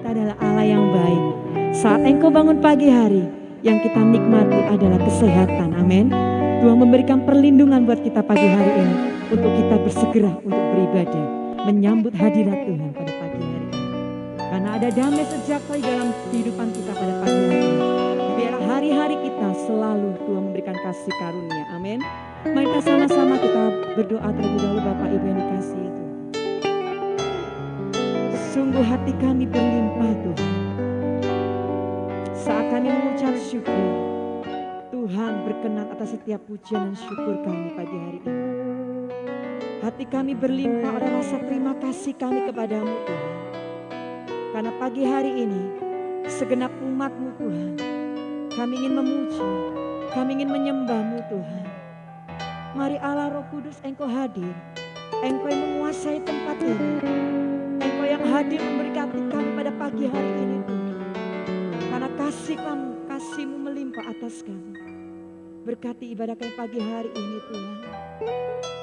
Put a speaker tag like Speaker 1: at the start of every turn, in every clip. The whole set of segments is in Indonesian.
Speaker 1: kita adalah Allah yang baik. Saat engkau bangun pagi hari, yang kita nikmati adalah kesehatan. Amin. Tuhan memberikan perlindungan buat kita pagi hari ini untuk kita bersegera untuk beribadah, menyambut hadirat Tuhan pada pagi hari ini. Karena ada damai sejahtera dalam kehidupan kita pada pagi hari ini. Biar hari-hari kita selalu Tuhan memberikan kasih karunia. Amin. Mari kita sama-sama kita berdoa terlebih dahulu Bapak Ibu yang dikasihi Tuhan. Sungguh hati kami berlimpah Tuhan. Saat kami mengucap syukur, Tuhan berkenan atas setiap pujian dan syukur kami pagi hari ini. Hati kami berlimpah oleh rasa terima kasih kami kepadamu Tuhan. Karena pagi hari ini, segenap umat-Mu Tuhan, kami ingin memuji, kami ingin menyembah-Mu Tuhan. Mari Allah Roh Kudus Engkau hadir, Engkau yang menguasai tempat ini, Engkau yang hadir memberkati kami pada pagi hari ini Tuhan. Karena kasih-Mu melimpah atas kami. Berkati ibadah kami pagi hari ini Tuhan.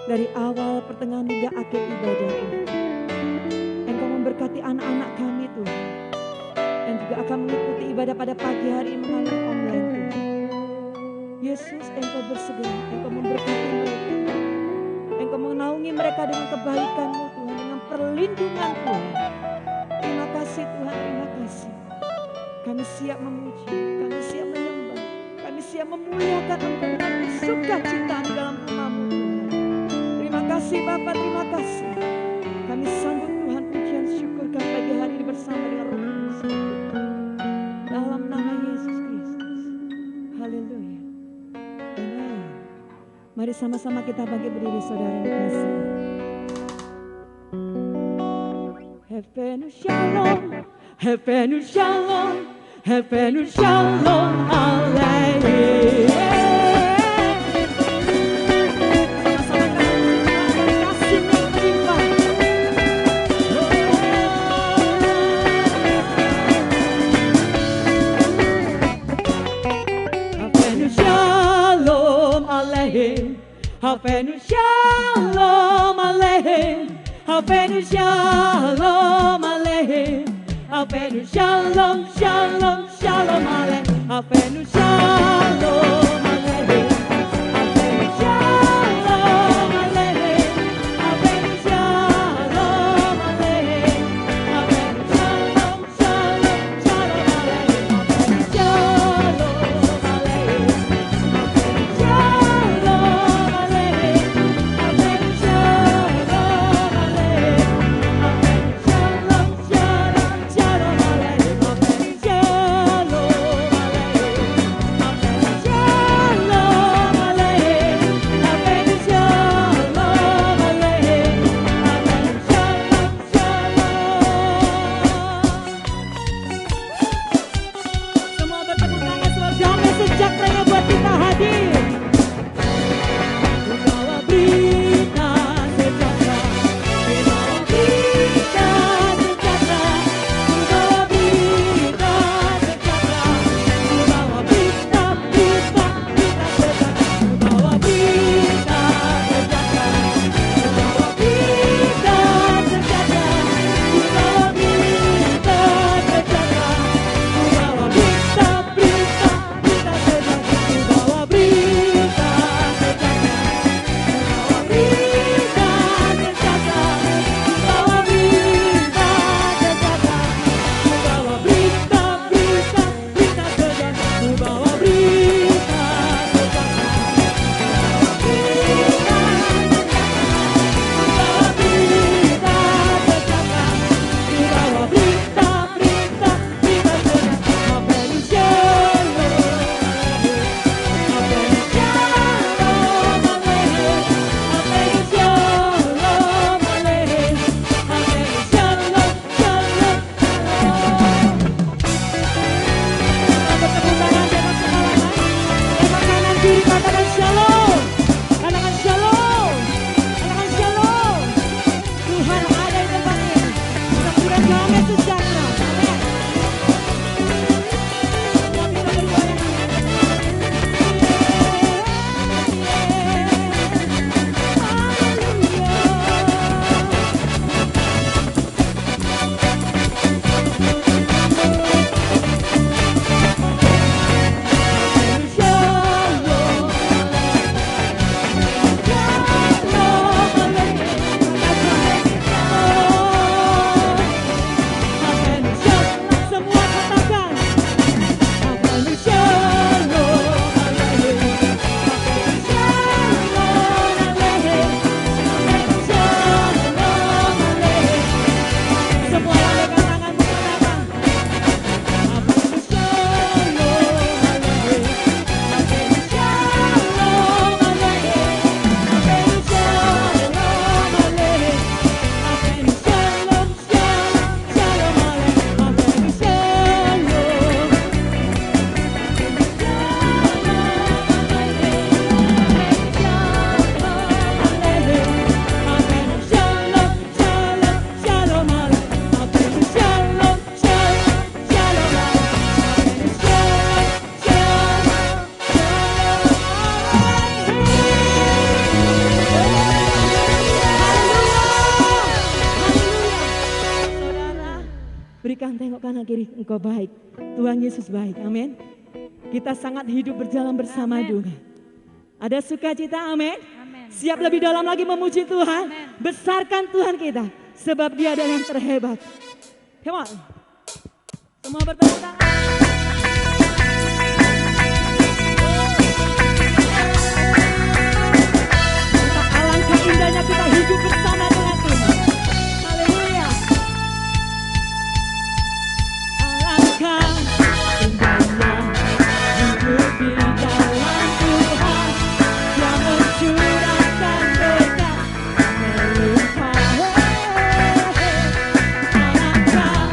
Speaker 1: Dari awal, pertengahan hingga akhir ibadah Tuhan. Engkau memberkati anak-anak kami Tuhan. Dan juga akan mengikuti ibadah pada pagi hari ini melalui online Tuhan. Yesus Engkau bersegera, Engkau memberkati mereka. Engkau menaungi mereka dengan kebaikan-Mu Tuhan, dengan perlindungan Tuhan. Terima kasih Tuhan, terima kasih. Kami siap memuji, kami siap menyembah, kami siap memuliakan Engkau dengan sukacita di dalam rumah-Mu Tuhan. Terima kasih Bapa, terima kasih. Kami sambut Tuhan pujian syukur kami pagi hari ini bersama dengan Roh Kudus. Dalam nama Yesus Kristus. Haleluya. Amen. Mari sama-sama kita bangkit berdiri saudara yang dikasihi. Heaven Shalom, Heaven Shalom, Heaven Shalom, Alleluia. Havenu shalom aleichem, Havenu shalom aleichem, Havenu shalom, shalom, shalom aleichem, Havenu shalom aleichem, Havenu shalom aleichem, Havenu shalom aleichem, Havenu shalom, shalom, shalom aleichem, Havenu shalom aleichem. Shalom, tengok kanan kiri, Engkau baik. Tuhan Yesus baik, amin. Kita sangat hidup berjalan bersama Tuhan. Ada sukacita, amin. Siap lebih dalam lagi memuji Tuhan. Besarkan Tuhan kita, sebab Dia adalah yang terhebat. Come on. Semua bertepuk tangan. Alangkah indahnya kita hidup bersama dengan Tuhan. Haleluya. Alangkah indahnya hidup di dalam Tuhan yang mencurahkan berkat melimpah. Alangkah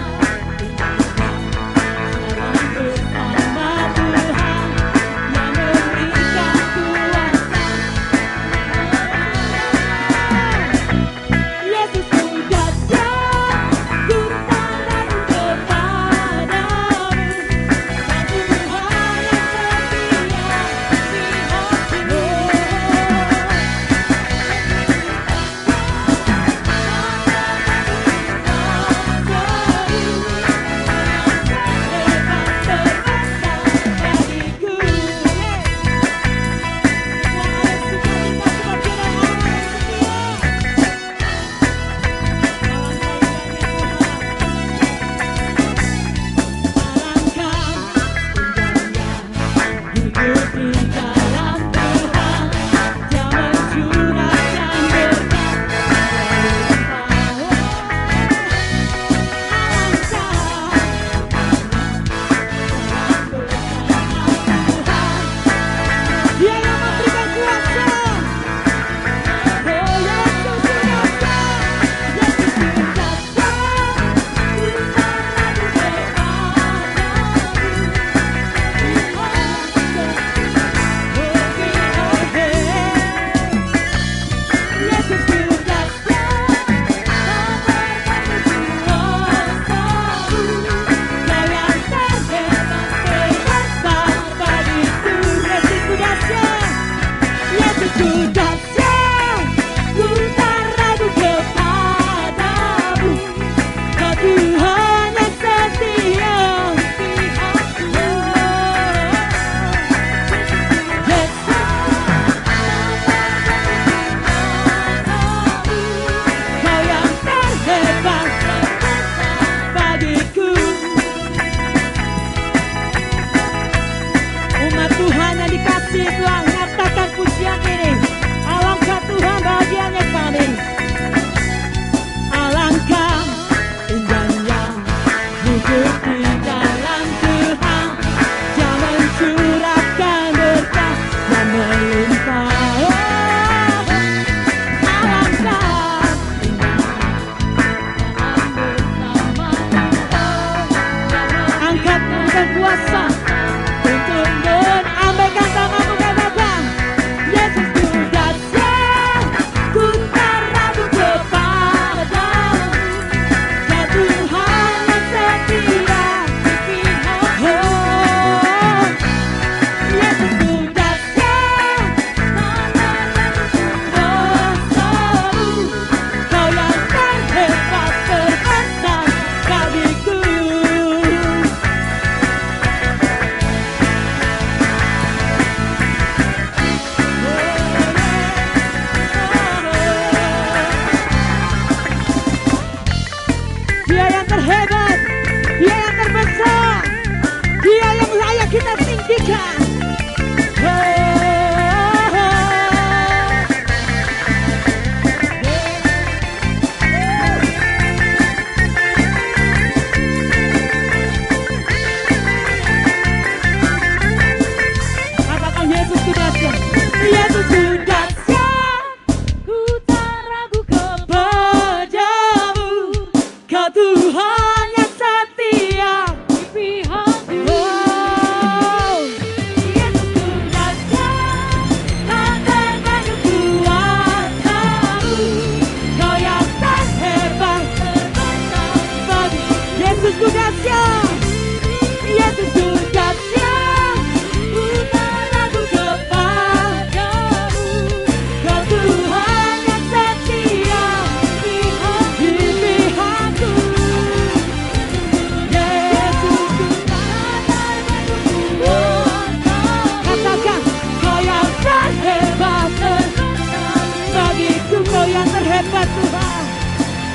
Speaker 1: terhebat Tuhan.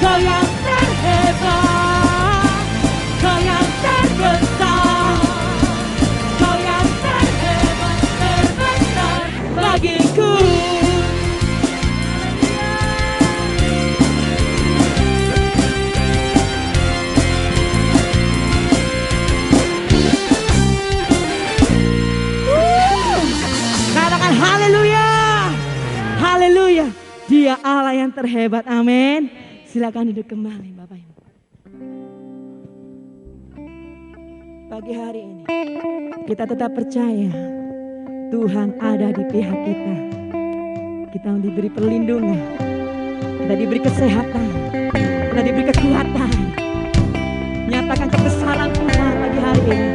Speaker 1: Kau yang terhebat, Kau yang terbesar, Kau yang terhebat, terbesar bagiku. Katakan haleluya, haleluya. Dia Allah yang terhebat, amin. Silakan duduk kembali Bapak Ibu. Pagi hari ini kita tetap percaya Tuhan ada di pihak kita. Kita diberi perlindungan, kita diberi kesehatan, kita diberi kekuatan. Nyatakan kebesaran Tuhan pagi hari ini.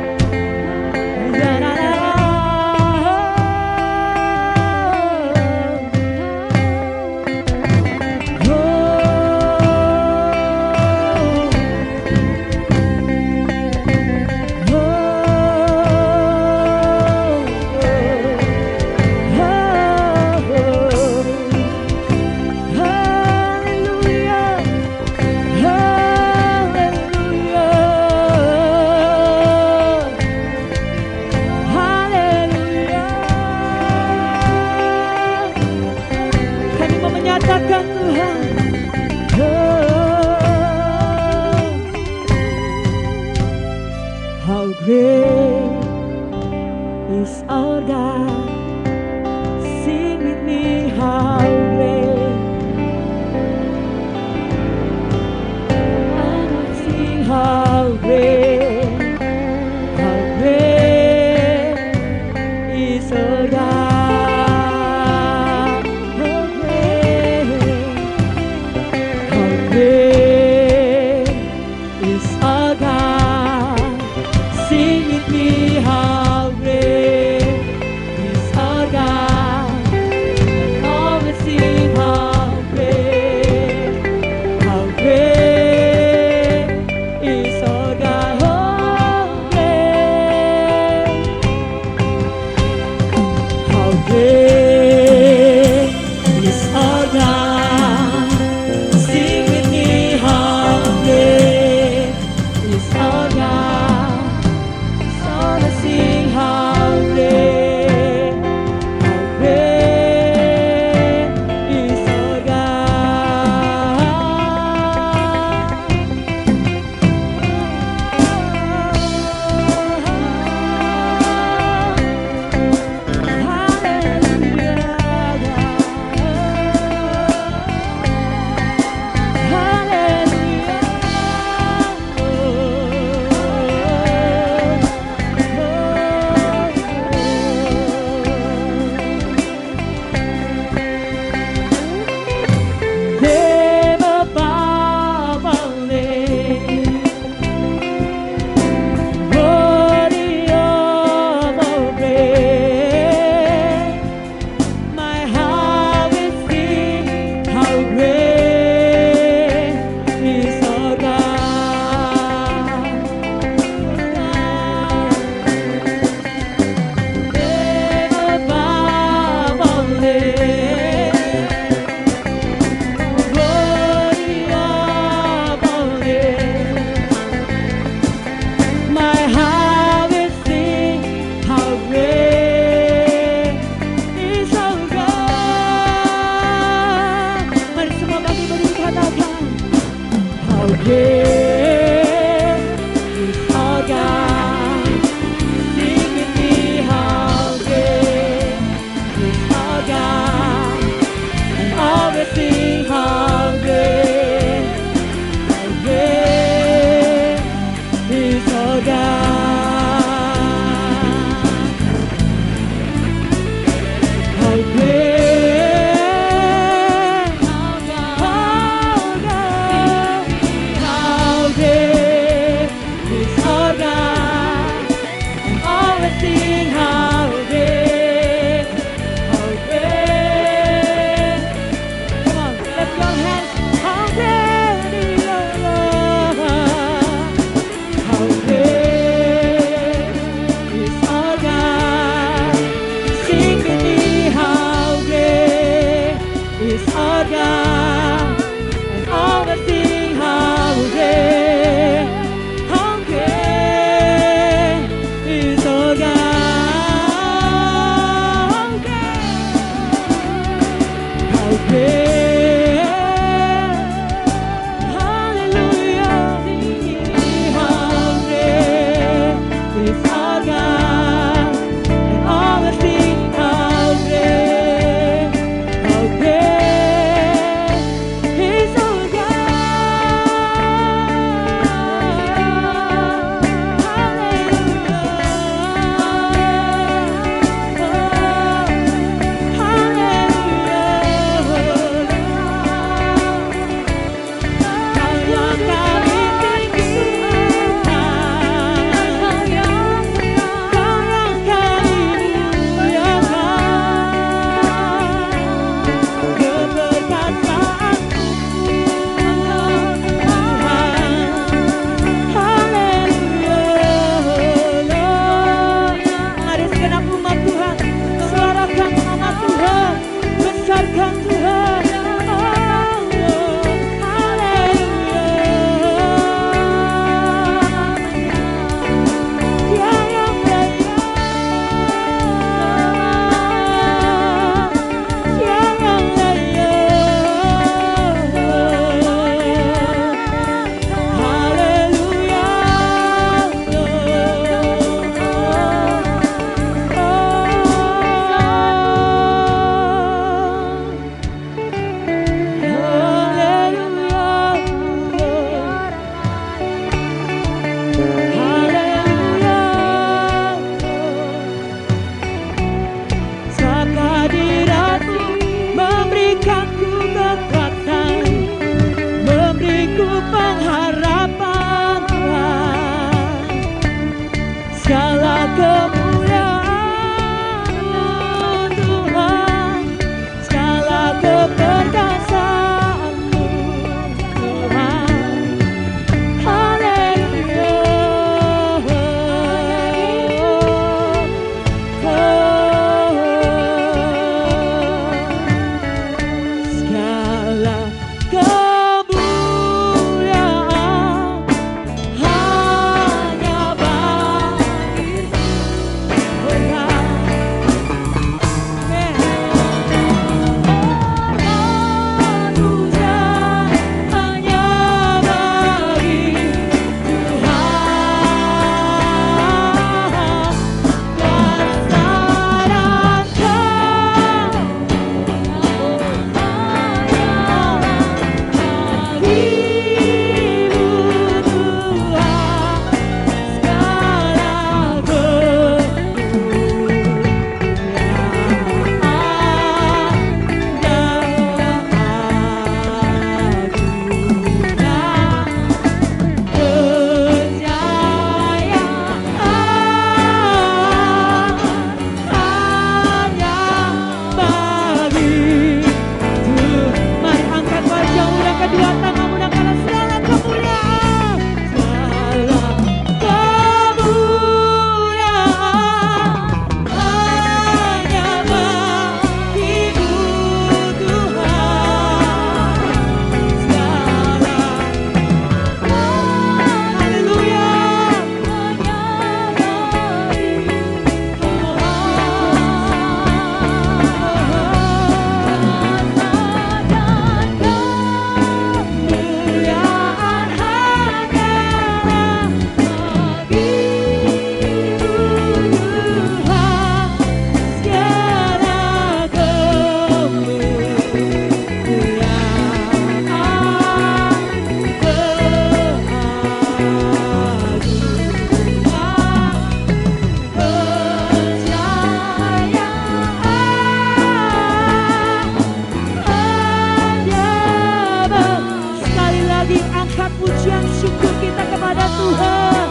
Speaker 1: hormat, pujian, syukur kita kepada Tuhan.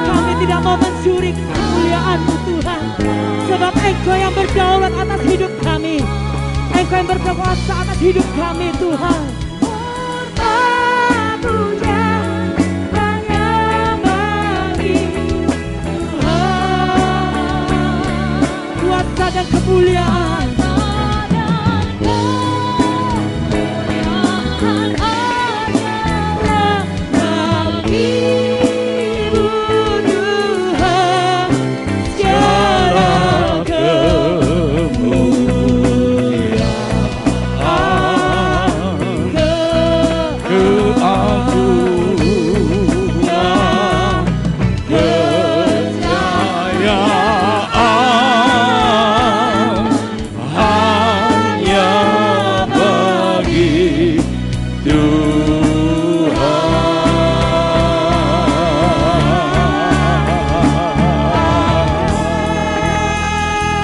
Speaker 1: Kami tidak mau mencuri kemuliaan-Mu Tuhan, sebab Engkau yang berdaulat atas hidup kami, Engkau yang berkuasa atas hidup kami Tuhan. Kuasa dan kemuliaan,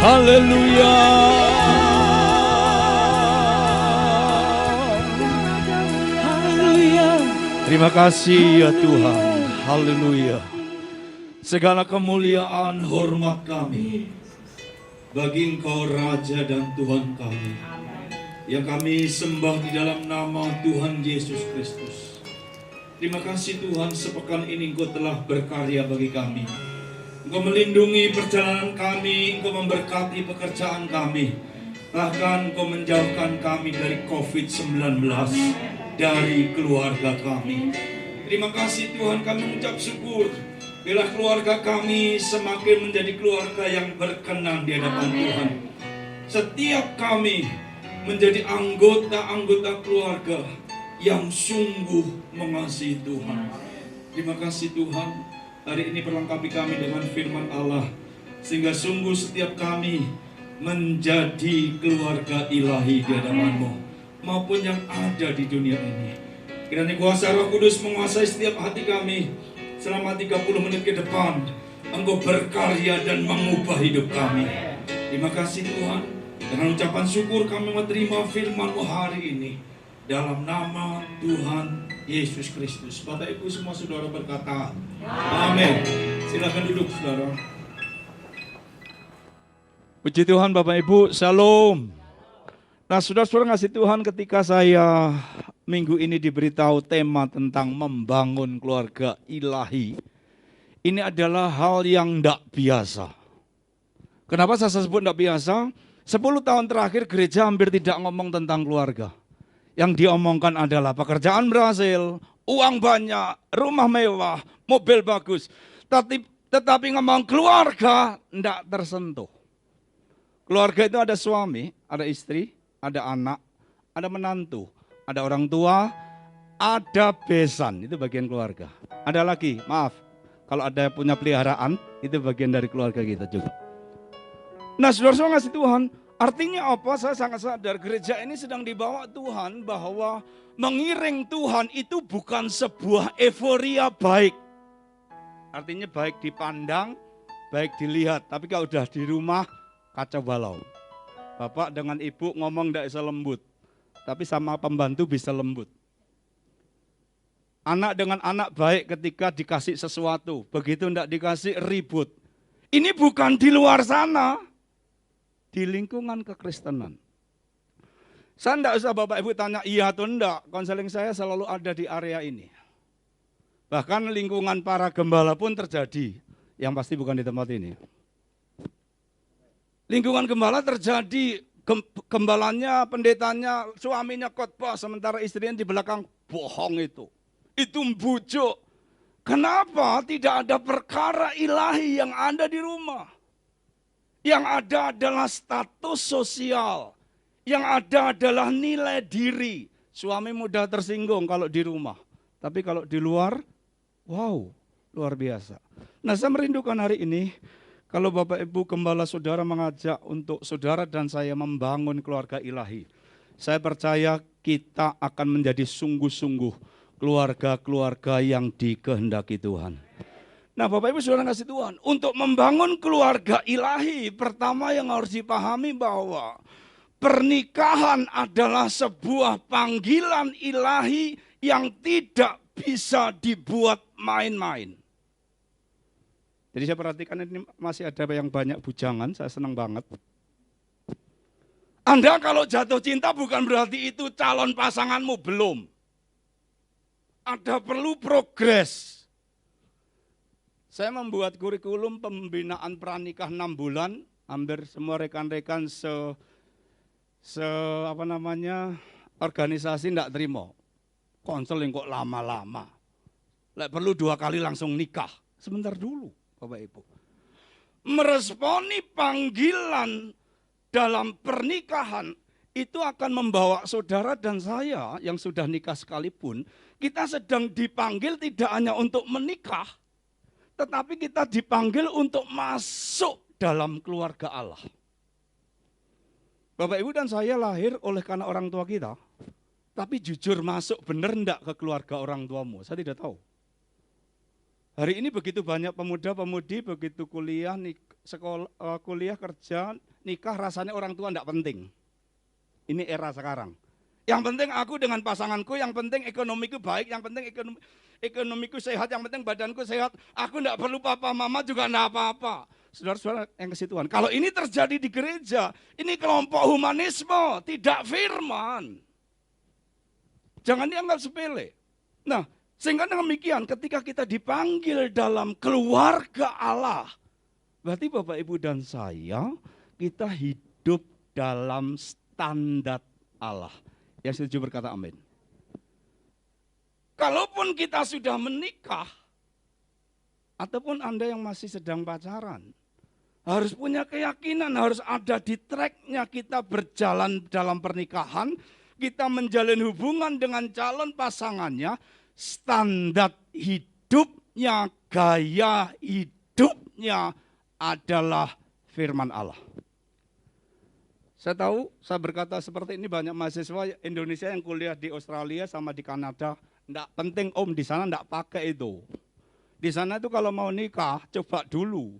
Speaker 2: Haleluya.
Speaker 1: haleluya.
Speaker 2: Terima kasih ya Tuhan. Haleluya. Segala kemuliaan hormat kami bagi Engkau Raja dan Tuhan kami, yang kami sembah di dalam nama Tuhan Yesus Kristus. Terima kasih Tuhan, sepekan ini Engkau telah berkarya bagi kami. Engkau melindungi perjalanan kami, Engkau memberkati pekerjaan kami. Bahkan Engkau menjauhkan kami dari COVID-19, dari keluarga kami. Terima kasih Tuhan, kami mengucap syukur. Biarlah keluarga kami semakin menjadi keluarga yang berkenan di hadapan Tuhan. Setiap kami menjadi anggota-anggota keluarga yang sungguh mengasihi Tuhan. Terima kasih Tuhan. Hari ini perlengkapi kami dengan firman Allah, sehingga sungguh setiap kami menjadi keluarga ilahi di hadapan-Mu, maupun yang ada di dunia ini. Kiranya kuasa Roh Kudus menguasai setiap hati kami. Selama 30 menit ke depan, Engkau berkarya dan mengubah hidup kami. Terima kasih Tuhan. Dengan ucapan syukur kami menerima firman-Mu hari ini. Dalam nama Tuhan Yesus Kristus. Bapak Ibu semua saudara berkata, amin. Silakan duduk saudara. Puji Tuhan Bapak Ibu, Shalom. Nah saudara-saudara ngasih Tuhan, ketika saya minggu ini diberitahu tema tentang membangun keluarga ilahi, ini adalah hal yang tidak biasa. Kenapa saya sebut tidak biasa? 10 tahun terakhir gereja hampir tidak ngomong tentang keluarga. Yang diomongkan adalah pekerjaan berhasil, uang banyak, rumah mewah, mobil bagus. Tetapi ngomong keluarga tidak tersentuh. Keluarga itu ada suami, ada istri, ada anak, ada menantu, ada orang tua, ada besan, itu bagian keluarga. Ada lagi, maaf, kalau ada punya peliharaan, itu bagian dari keluarga kita juga. Nah saudara-saudara ngasih Tuhan, artinya apa? Saya sangat sadar gereja ini sedang dibawa Tuhan bahwa mengiring Tuhan itu bukan sebuah euforia baik. Artinya baik dipandang, baik dilihat. Tapi kalau udah di rumah, kacau balau. Bapak dengan ibu ngomong tidak bisa lembut. Tapi sama pembantu bisa lembut. Anak dengan anak baik ketika dikasih sesuatu. Begitu tidak dikasih ribut. Ini bukan di luar sana. Di lingkungan kekristenan. Saya tidak usah Bapak Ibu tanya iya atau enggak, konseling saya selalu ada di area ini. Bahkan lingkungan para gembala pun terjadi, yang pasti bukan di tempat ini. Lingkungan gembala terjadi, gembalanya, pendetanya, suaminya khotbah, sementara istrinya di belakang bohong itu. Itu bujuk. Kenapa tidak ada perkara ilahi yang ada di rumah? Yang ada adalah status sosial. Yang ada adalah nilai diri. Suami mudah tersinggung kalau di rumah. Tapi kalau di luar, wow, luar biasa. Nah saya merindukan hari ini, kalau Bapak Ibu Gembala Saudara mengajak untuk saudara dan saya membangun keluarga ilahi. Saya percaya kita akan menjadi sungguh-sungguh keluarga-keluarga yang dikehendaki Tuhan. Nah Bapak Ibu Saudara kasih Tuhan, untuk membangun keluarga ilahi, pertama yang harus dipahami bahwa pernikahan adalah sebuah panggilan ilahi yang tidak bisa dibuat main-main. Jadi saya perhatikan ini masih ada yang banyak bujangan, saya senang banget. Anda kalau jatuh cinta bukan berarti itu calon pasanganmu, belum. Ada perlu progres. Saya membuat kurikulum pembinaan pranikah 6 bulan, hampir semua rekan-rekan organisasi tidak terima. Konseling kok lama-lama. Lek perlu 2 kali langsung nikah. Sebentar dulu, Bapak Ibu. Meresponi panggilan dalam pernikahan itu akan membawa saudara dan saya yang sudah nikah sekalipun, kita sedang dipanggil tidak hanya untuk menikah, tetapi kita dipanggil untuk masuk dalam keluarga Allah. Bapak Ibu dan saya lahir oleh karena orang tua kita, tapi jujur masuk benar enggak ke keluarga orang tuamu? Saya tidak tahu. Hari ini begitu banyak pemuda-pemudi, begitu kuliah, kuliah, kerja, nikah, rasanya orang tua enggak penting. Ini era sekarang. Yang penting aku dengan pasanganku, yang penting ekonomiku baik, yang penting ekonomiku sehat, yang penting badanku sehat. Aku enggak perlu papa mama juga enggak apa-apa. Saudara-saudara yang kesituan. Kalau ini terjadi di gereja, ini kelompok humanisme, tidak firman. Jangan dianggap sepele. Nah, sehingga demikian ketika kita dipanggil dalam keluarga Allah, berarti Bapak Ibu dan saya, kita hidup dalam standar Allah. Yang setuju berkata amin. Kalaupun kita sudah menikah, ataupun Anda yang masih sedang pacaran, harus punya keyakinan, harus ada di tracknya kita berjalan dalam pernikahan, kita menjalin hubungan dengan calon pasangannya, standar hidupnya, gaya hidupnya adalah firman Allah. Saya tahu, saya berkata seperti ini banyak mahasiswa Indonesia yang kuliah di Australia sama di Kanada. Enggak penting om, di sana enggak pakai itu. Di sana itu kalau mau nikah, coba dulu.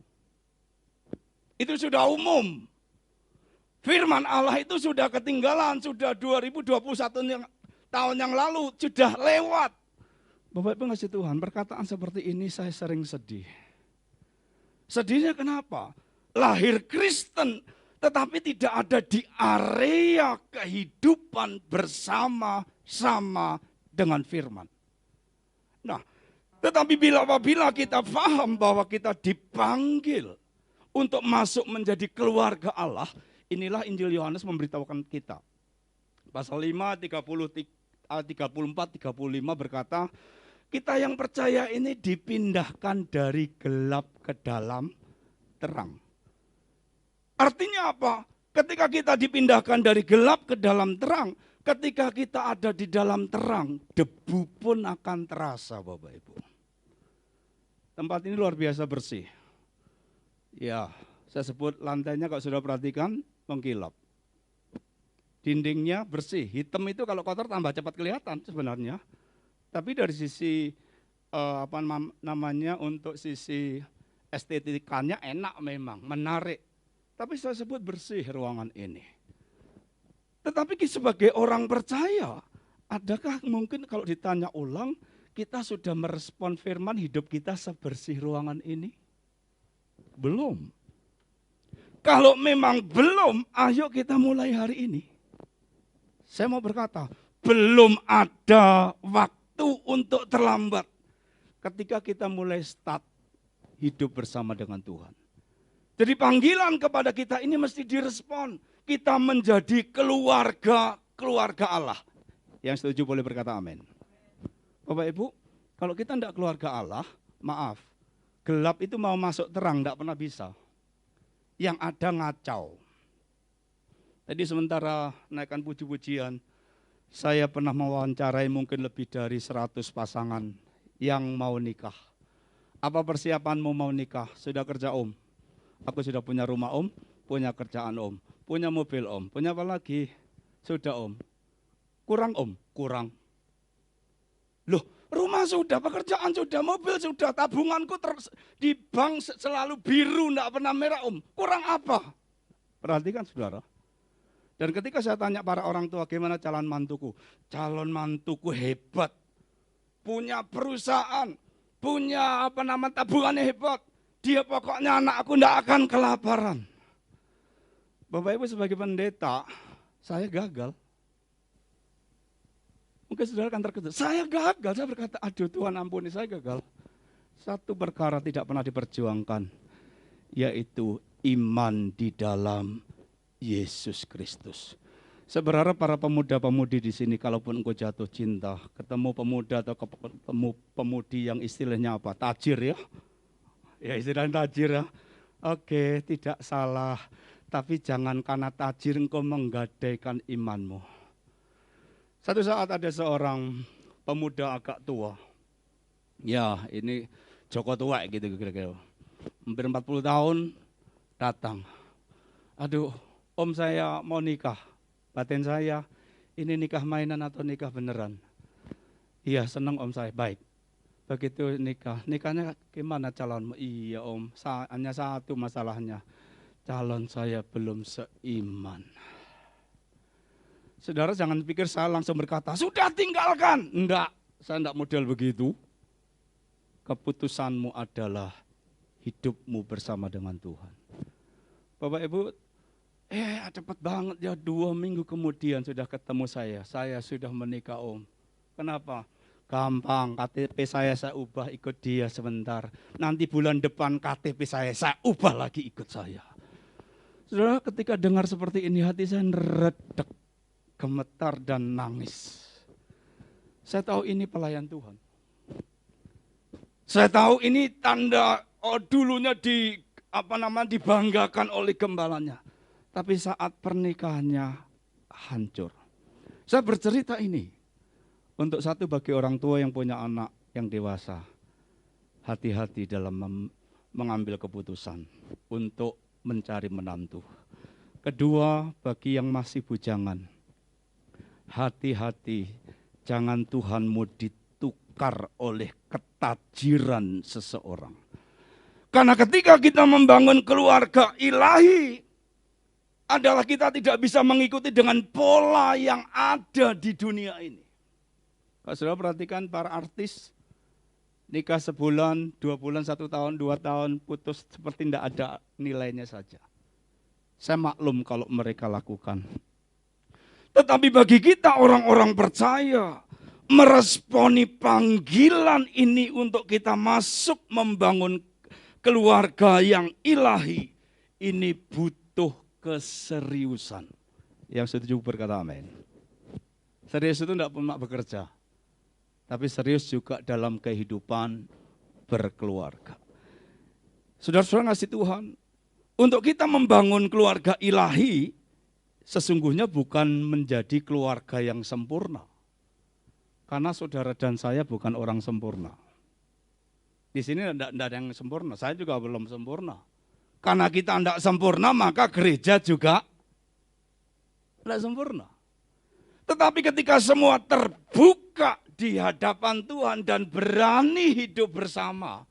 Speaker 2: Itu sudah umum. Firman Allah itu sudah ketinggalan, sudah 2021 tahun yang lalu, sudah lewat. Bapak Ibu ngasih Tuhan, perkataan seperti ini saya sering sedih. Sedihnya kenapa? Lahir Kristen, tetapi tidak ada di area kehidupan bersama-sama dengan firman. Nah, tetapi apabila kita paham bahwa kita dipanggil untuk masuk menjadi keluarga Allah, inilah Injil Yohanes memberitahukan kita. Pasal 5, 34, 35 berkata, kita yang percaya ini dipindahkan dari gelap ke dalam terang. Artinya apa? Ketika kita dipindahkan dari gelap ke dalam terang, ketika kita ada di dalam terang, debu pun akan terasa, Bapak Ibu. Tempat ini luar biasa bersih. Ya, saya sebut lantainya kalau sudah perhatikan, mengkilap. Dindingnya bersih, hitam itu kalau kotor tambah cepat kelihatan sebenarnya. Tapi dari sisi untuk sisi estetikanya enak memang, menarik. Tapi saya sebut bersih ruangan ini. Tetapi sebagai orang percaya, adakah mungkin kalau ditanya ulang, kita sudah merespon firman hidup kita sebersih ruangan ini? Belum. Kalau memang belum, ayo kita mulai hari ini. Saya mau berkata, belum ada waktu untuk terlambat ketika kita mulai start hidup bersama dengan Tuhan. Jadi panggilan kepada kita ini mesti direspon. Kita menjadi keluarga Allah. Yang setuju boleh berkata amin. Bapak Ibu, kalau kita tidak keluarga Allah, maaf, gelap itu mau masuk terang tidak pernah bisa. Yang ada ngacau. Jadi sementara naikkan puji-pujian, saya pernah mewawancarai mungkin lebih dari 100 pasangan yang mau nikah. Apa persiapanmu mau nikah? Sudah kerja om? Aku sudah punya rumah om, punya kerjaan om, punya mobil om, punya apa lagi? Sudah om. Kurang om? Kurang. Loh, rumah sudah, pekerjaan sudah, mobil sudah, tabunganku di bank selalu biru, enggak pernah merah om. Kurang apa? Perhatikan saudara.
Speaker 3: Dan ketika saya tanya para orang tua, gimana calon mantuku? Calon mantuku hebat, punya perusahaan, punya tabungannya hebat. Dia pokoknya anakku tidak akan kelaparan. Bapak Ibu sebagai pendeta, saya gagal. Mungkin saudara akan terkejut, saya gagal. Saya berkata, aduh Tuhan ampuni, saya gagal. Satu perkara tidak pernah diperjuangkan, yaitu iman di dalam Yesus Kristus. Saya berharap para pemuda-pemudi di sini, kalaupun engkau jatuh cinta, ketemu pemuda atau ketemu pemudi yang istilahnya apa? Tajir ya? Ya istilahnya tajir ya. Oke, tidak salah. Tapi jangan karena tajir engkau menggadaikan imanmu. Satu saat ada seorang pemuda agak tua. Ya ini Joko tua gitu kira-kira. Hampir 40 tahun datang. Aduh, om saya mau nikah. Batin saya, ini nikah mainan atau nikah beneran? Iya senang om saya, baik. Begitu nikah, nikahnya gimana calonmu? Iya om, hanya satu masalahnya. Calon saya belum seiman. Saudara jangan pikir saya langsung berkata, sudah tinggalkan. Enggak, saya enggak model begitu. Keputusanmu adalah hidupmu bersama dengan Tuhan. Bapak Ibu, cepat banget ya 2 minggu kemudian sudah ketemu saya. Saya sudah menikah om. Kenapa? Gampang, KTP saya ubah ikut dia sebentar. Nanti bulan depan KTP saya ubah lagi ikut saya. Saudara ketika dengar seperti ini hati saya redek. Gemetar dan nangis. Saya tahu ini pelayan Tuhan. Saya tahu ini tanda dulunya dibanggakan oleh gembalanya. Tapi saat pernikahannya hancur. Saya bercerita ini untuk satu bagi orang tua yang punya anak yang dewasa. Hati-hati dalam mengambil keputusan untuk mencari menantu. Kedua, bagi yang masih bujangan. Hati-hati, jangan Tuhanmu ditukar oleh ketajiran seseorang. Karena ketika kita membangun keluarga ilahi, adalah kita tidak bisa mengikuti dengan pola yang ada di dunia ini. Kalau saudara perhatikan para artis, nikah sebulan, 2 bulan, 1 tahun, 2 tahun, putus seperti tidak ada nilainya saja. Saya maklum kalau mereka lakukan. Tetapi bagi kita orang-orang percaya, meresponi panggilan ini untuk kita masuk membangun keluarga yang ilahi, ini butuh keseriusan. Yang setuju berkata amin. Serius itu tidak cuma bekerja, tapi serius juga dalam kehidupan berkeluarga. Saudara-saudara ngasih Tuhan, untuk kita membangun keluarga ilahi, sesungguhnya bukan menjadi keluarga yang sempurna. Karena saudara dan saya bukan orang sempurna. Di sini tidak ada yang sempurna, saya juga belum sempurna. Karena kita tidak sempurna, maka gereja juga tidak sempurna. Tetapi ketika semua terbuka di hadapan Tuhan dan berani hidup bersama,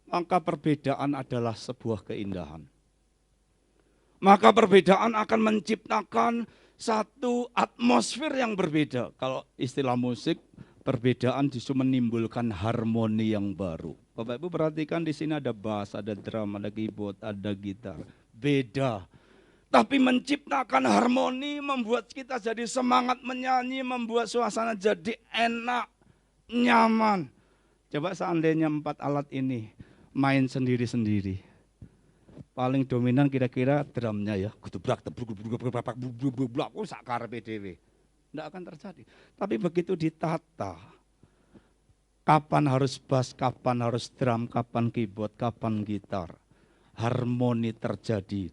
Speaker 3: maka perbedaan adalah sebuah keindahan. Maka perbedaan akan menciptakan satu atmosfer yang berbeda. Kalau istilah musik, perbedaan justru menimbulkan harmoni yang baru. Bapak Ibu perhatikan di sini ada bass, ada drum, ada keyboard, ada gitar. Beda. Tapi menciptakan harmoni, membuat kita jadi semangat menyanyi, membuat suasana jadi enak, nyaman. Coba seandainya 4 alat ini main sendiri-sendiri. Paling dominan kira-kira drumnya ya. Sakar PDW. Tidak akan terjadi. Tapi begitu ditata, kapan harus bass, kapan harus drum, kapan keyboard, kapan gitar. Harmoni terjadi.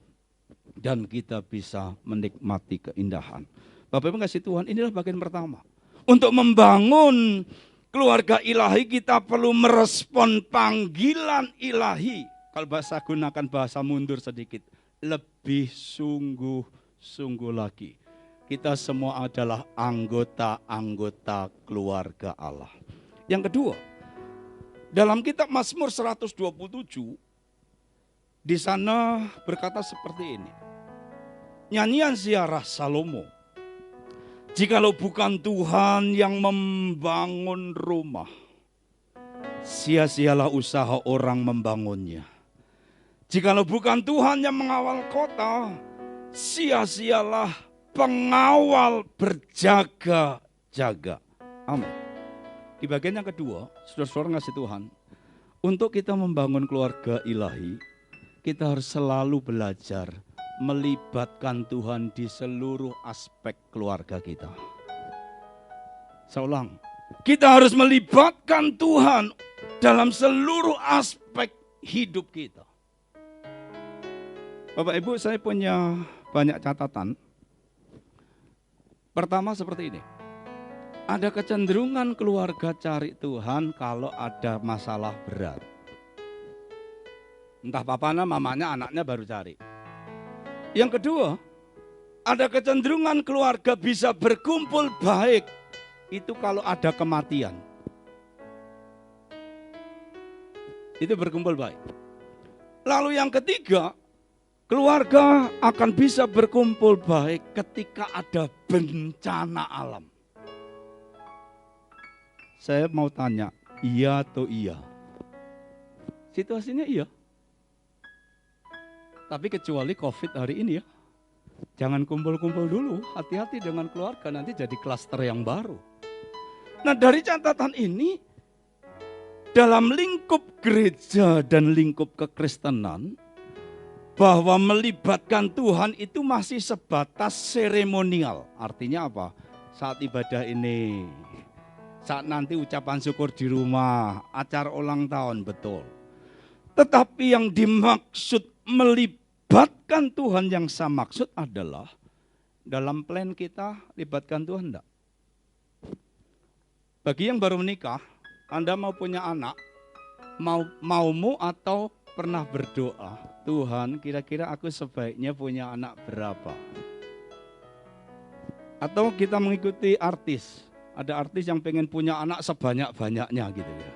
Speaker 3: Dan kita bisa menikmati keindahan. Bapak Ibu kasih Tuhan, inilah bagian pertama. Untuk membangun keluarga ilahi kita perlu merespon panggilan ilahi. Kalau gunakan bahasa mundur sedikit, lebih sungguh-sungguh lagi. Kita semua adalah anggota-anggota keluarga Allah. Yang kedua, dalam kitab Mazmur 127, di sana berkata seperti ini. Nyanyian ziarah Salomo. Jikalau bukan Tuhan yang membangun rumah, sia-sialah usaha orang membangunnya. Jikalau bukan Tuhan yang mengawal kota, sia-sialah pengawal berjaga-jaga. Amin. Di bagian yang kedua, saudara-saudara ngasih Tuhan, untuk kita membangun keluarga ilahi, kita harus selalu belajar melibatkan Tuhan di seluruh aspek keluarga kita. Saya ulang, kita harus melibatkan Tuhan dalam seluruh aspek hidup kita. Bapak Ibu, saya punya banyak catatan. Pertama seperti ini. Ada kecenderungan keluarga cari Tuhan kalau ada masalah berat. Entah papanya, mamanya, anaknya baru cari. Yang kedua, ada kecenderungan keluarga bisa berkumpul baik itu kalau ada kematian. Itu berkumpul baik. Lalu yang ketiga, keluarga akan bisa berkumpul baik ketika ada bencana alam. Saya mau tanya, iya atau iya? Situasinya iya. Tapi kecuali COVID hari ini ya. Jangan kumpul-kumpul dulu, hati-hati dengan keluarga, nanti jadi klaster yang baru. Nah dari catatan ini, dalam lingkup gereja dan lingkup kekristenan, bahwa melibatkan Tuhan itu masih sebatas seremonial. Artinya apa? Saat ibadah ini, saat nanti ucapan syukur di rumah, acara ulang tahun, betul. Tetapi yang dimaksud melibatkan Tuhan yang saya maksud adalah dalam plan kita libatkan Tuhan enggak? Bagi yang baru menikah, Anda mau punya anak, maumu atau pernah berdoa, Tuhan kira-kira aku sebaiknya punya anak berapa? Atau kita mengikuti artis, ada artis yang pengen punya anak sebanyak-banyaknya gitu ya.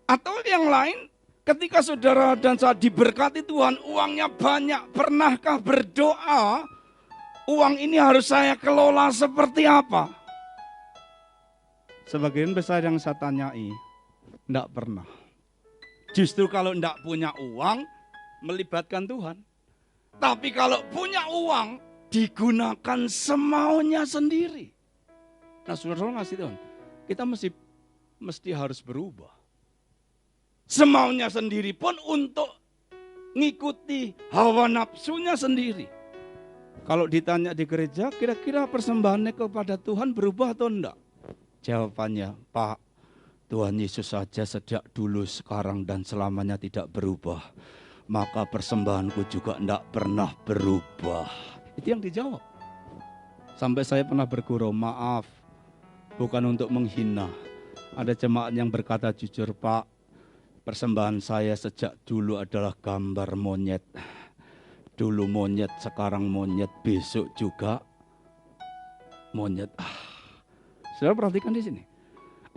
Speaker 3: Atau yang lain, ketika saudara dan saya diberkati Tuhan, uangnya banyak, pernahkah berdoa, uang ini harus saya kelola seperti apa? Sebagian besar yang saya tanyai, enggak pernah. Justru kalau enggak punya uang, melibatkan Tuhan. Tapi kalau punya uang, digunakan semaunya sendiri. Nah saudara ngasih Tuhan, kita mesti harus berubah. Semaunya sendiri pun untuk ngikuti hawa nafsunya sendiri. Kalau ditanya di gereja, kira-kira persembahannya kepada Tuhan berubah atau enggak? Jawabannya, Pak, Tuhan Yesus saja sejak dulu, sekarang, dan selamanya tidak berubah. Maka persembahanku juga enggak pernah berubah. Itu yang dijawab. Sampai saya pernah bergurau, maaf, bukan untuk menghina. Ada jemaat yang berkata jujur, Pak, persembahan saya sejak dulu adalah gambar monyet. Dulu monyet, sekarang monyet, besok juga monyet. Saudara perhatikan di sini.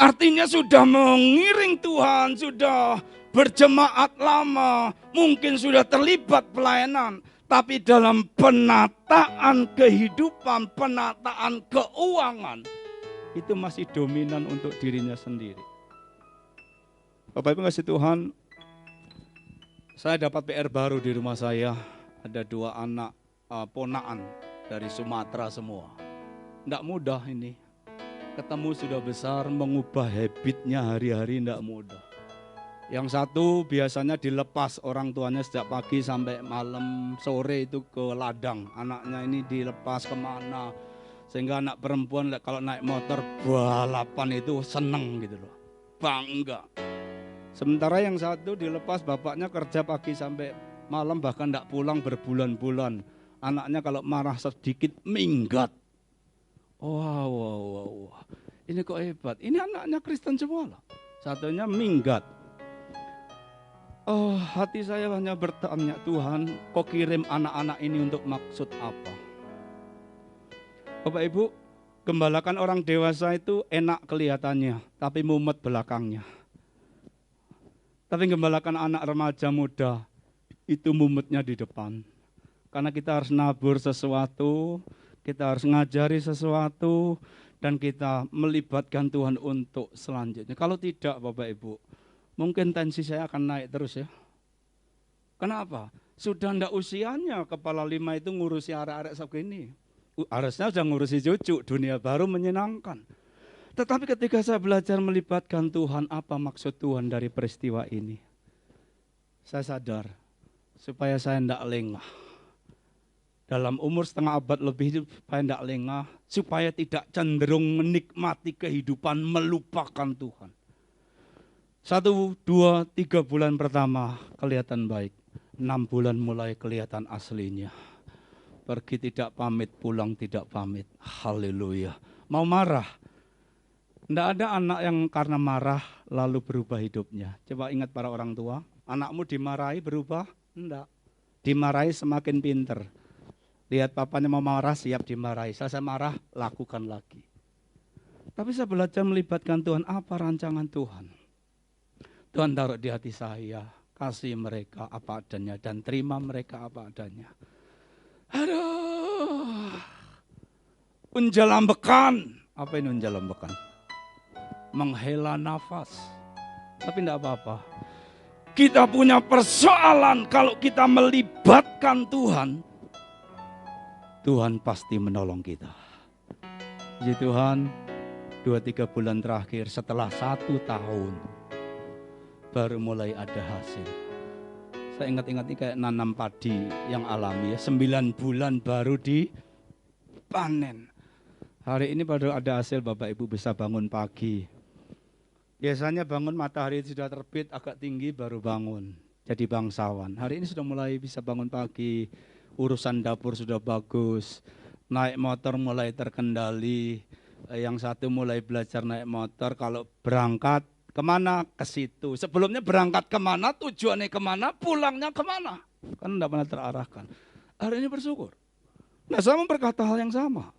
Speaker 3: Artinya sudah mengiring Tuhan, sudah berjemaat lama, mungkin sudah terlibat pelayanan. Tapi dalam penataan kehidupan, penataan keuangan, itu masih dominan untuk dirinya sendiri. Bapak Ibu kasih Tuhan, saya dapat PR baru di rumah saya. Ada 2 anak ponaan dari Sumatera semua. Tidak mudah ini. Ketemu sudah besar, mengubah habitnya hari-hari tidak mudah. Yang satu biasanya dilepas orang tuanya sejak pagi sampai malam, sore itu ke ladang. Anaknya ini dilepas kemana. Sehingga anak perempuan kalau naik motor balapan itu seneng gitu loh. Bangga. Sementara yang satu dilepas bapaknya kerja pagi sampai malam bahkan tidak pulang berbulan-bulan. Anaknya kalau marah sedikit minggat. Wow. Ini kok hebat. Ini anaknya Kristen semua loh. Satunya minggat. Oh, hati saya hanya bertanya, Tuhan, kok kirim anak-anak ini untuk maksud apa? Bapak Ibu, gembalakan orang dewasa itu enak kelihatannya, tapi mumet belakangnya. Tapi gembalakan anak remaja muda, itu mumetnya di depan. Karena kita harus nabur sesuatu, kita harus ngajari sesuatu, dan kita melibatkan Tuhan untuk selanjutnya. Kalau tidak Bapak Ibu, mungkin tensi saya akan naik terus ya. Kenapa? Sudah ndak usianya kepala 5 itu ngurusi arek-arek segini. Harusnya sudah ngurusi cucu, dunia baru menyenangkan. Tetapi ketika saya belajar melibatkan Tuhan, apa maksud Tuhan dari peristiwa ini? Saya sadar, supaya saya ndak lengah. Dalam umur setengah abad lebih supaya tidak lengah, supaya tidak cenderung menikmati kehidupan, melupakan Tuhan. 1, 2, 3 bulan pertama kelihatan baik, 6 bulan mulai kelihatan aslinya. Pergi tidak pamit, pulang tidak pamit. Haleluya. Mau marah? Tidak ada anak yang karena marah lalu berubah hidupnya. Coba ingat para orang tua, anakmu dimarahi berubah? Enggak. Dimarahi semakin pinter. Lihat papanya mau marah, siap dimarahi. Selesai marah, lakukan lagi. Tapi saya belajar melibatkan Tuhan. Apa rancangan Tuhan? Tuhan taruh di hati saya, kasih mereka apa adanya dan terima mereka apa adanya. Aduh, unjalambekan. Apa ini unjalambekan? Menghela nafas. Tapi tidak apa-apa. Kita punya persoalan kalau kita melibatkan Tuhan. Tuhan pasti menolong kita. Puji Tuhan, 2-3 bulan terakhir setelah 1 tahun baru mulai ada hasil. Saya ingat-ingat ini kayak nanam padi yang alami ya, 9 bulan baru dipanen. Hari ini baru ada hasil, Bapak Ibu bisa bangun pagi. Biasanya bangun matahari sudah terbit agak tinggi baru bangun, jadi bangsawan. Hari ini sudah mulai bisa bangun pagi. Urusan dapur sudah bagus, naik motor mulai terkendali, yang satu mulai belajar naik motor, kalau berangkat kemana? Ke situ. Sebelumnya berangkat kemana, tujuannya kemana, pulangnya kemana. Kan tidak pernah terarahkan. Hari ini bersyukur. Nah, saya mau berkata hal yang sama.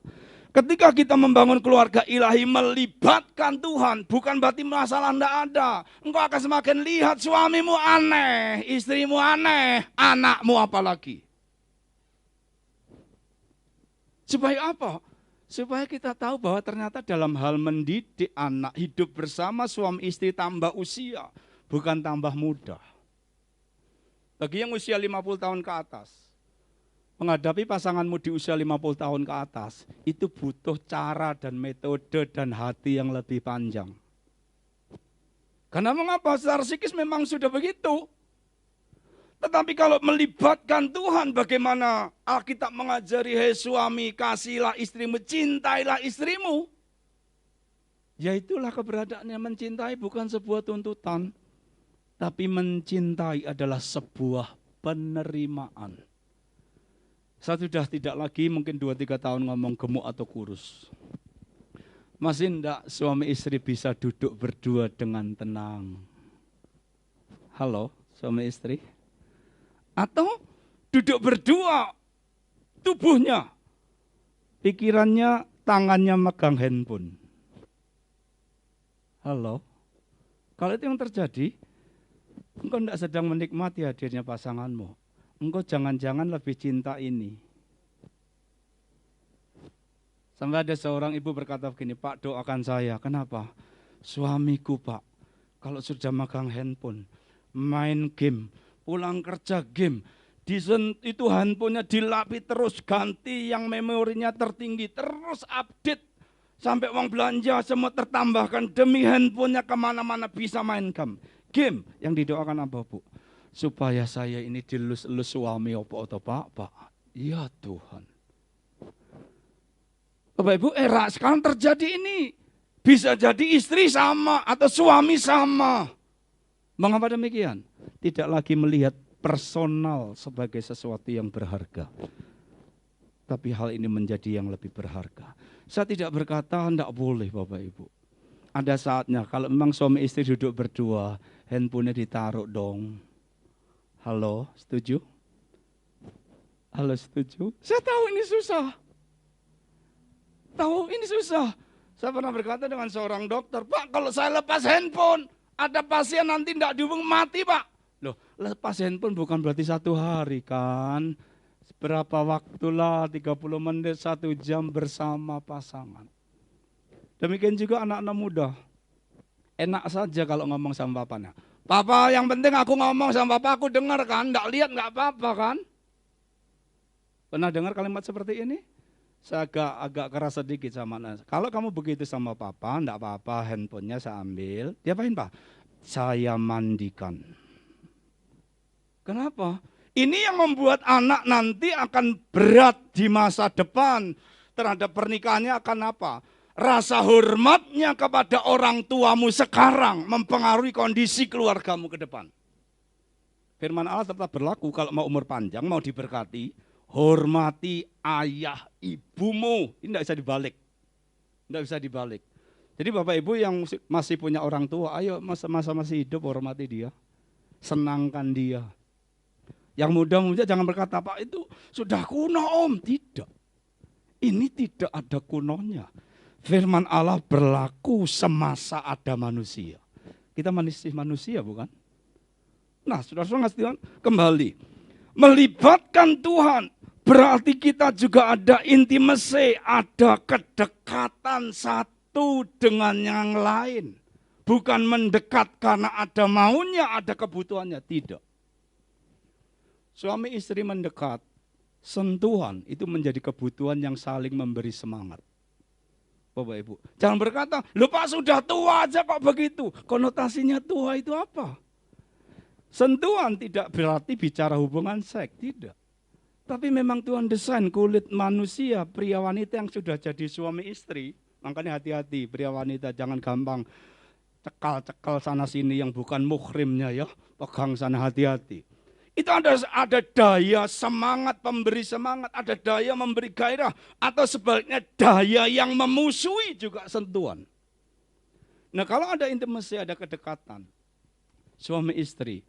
Speaker 3: Ketika kita membangun keluarga ilahi, melibatkan Tuhan, bukan berarti masalah tidak ada. Engkau akan semakin lihat suamimu aneh, istrimu aneh, anakmu apalagi. Supaya apa? Supaya kita tahu bahwa ternyata dalam hal mendidik anak, hidup bersama suami istri tambah usia, bukan tambah muda. Bagi yang usia 50 tahun ke atas, menghadapi pasanganmu di usia 50 tahun ke atas, itu butuh cara dan metode dan hati yang lebih panjang. Karena mengapa? Secara psikis memang sudah begitu. Tetapi kalau melibatkan Tuhan, bagaimana Alkitab mengajari, hei suami, kasihilah istrimu, cintailah istrimu. Ya itulah keberadaannya, mencintai bukan sebuah tuntutan. Tapi mencintai adalah sebuah penerimaan. Saya sudah tidak lagi mungkin 2-3 tahun ngomong gemuk atau kurus. Masih enggak suami istri bisa duduk berdua dengan tenang. Halo suami istri? Atau duduk berdua, tubuhnya, pikirannya, tangannya megang handphone. Halo? Kalau itu yang terjadi, engkau tidak sedang menikmati hadirnya pasanganmu. Engkau jangan-jangan lebih cinta ini. Sampai ada seorang ibu berkata begini, Pak doakan saya. Kenapa? Suamiku Pak, kalau sudah megang handphone, main game, pulang kerja game, itu handphonenya dilapis terus, ganti yang memorinya tertinggi, terus update, sampai uang belanja semua tertambahkan, demi handphonenya kemana-mana bisa main game. Game yang didoakan apa Bu? Supaya saya ini dilus-elus suami opo atau Pak. Ya Tuhan. Bapak Ibu, era sekarang terjadi ini. Bisa jadi istri sama atau suami sama. Mengapa demikian? Tidak lagi melihat personal sebagai sesuatu yang berharga. Tapi hal ini menjadi yang lebih berharga. Saya tidak berkata tidak boleh Bapak Ibu. Ada saatnya kalau memang suami istri duduk berdua, handphonenya ditaruh dong. Halo, setuju? Halo, setuju? Saya tahu ini susah. Tahu ini susah. Saya pernah berkata dengan seorang dokter, Pak kalau saya lepas handphone, ada pasien nanti tidak dihubung mati Pak. Loh, lepas handphone bukan berarti 1 hari kan. Berapa waktulah, 30 menit, 1 jam bersama pasangan. Demikian juga anak-anak muda. Enak saja kalau ngomong sama papanya. Papa, yang penting aku ngomong sama papa, aku dengar kan, enggak lihat enggak apa-apa kan. Pernah dengar kalimat seperti ini? Saya agak keras sedikit sama anak. Kalau kamu begitu sama papa, enggak apa-apa, handphonenya saya ambil. Diapain Pak? Saya mandikan. Kenapa? Ini yang membuat anak nanti akan berat di masa depan terhadap pernikahannya akan apa? Rasa hormatnya kepada orang tuamu sekarang mempengaruhi kondisi keluargamu ke depan. Firman Allah tetap berlaku kalau mau umur panjang, mau diberkati, hormati ayah ibumu. Ini tidak bisa dibalik. Tidak bisa dibalik. Jadi Bapak Ibu yang masih punya orang tua, ayo masa-masa masih hidup hormati dia. Senangkan dia. Yang muda-muda jangan berkata, Pak itu sudah kuno om. Tidak. Ini tidak ada kunonya. Firman Allah berlaku semasa ada manusia. Kita masih manusia bukan? Nah saudara-saudara ngasih Tuhan kembali. Melibatkan Tuhan berarti kita juga ada intimacy, ada kedekatan satu dengan yang lain. Bukan mendekat karena ada maunya, ada kebutuhannya. Tidak. Suami istri mendekat, sentuhan itu menjadi kebutuhan yang saling memberi semangat. Bapak Ibu, jangan berkata, "Loh Pak sudah tua aja kok begitu." Konotasinya tua itu apa? Sentuhan tidak berarti bicara hubungan seks, tidak. Tapi memang Tuhan desain kulit manusia, pria wanita yang sudah jadi suami istri. Makanya hati-hati pria wanita, jangan gampang cekal-cekal sana sini yang bukan muhrimnya ya. Pegang sana, hati-hati. Itu ada daya semangat, pemberi semangat, ada daya memberi gairah, atau sebaliknya daya yang memusuhi juga sentuhan. Nah kalau ada intimasi, ada kedekatan, suami istri,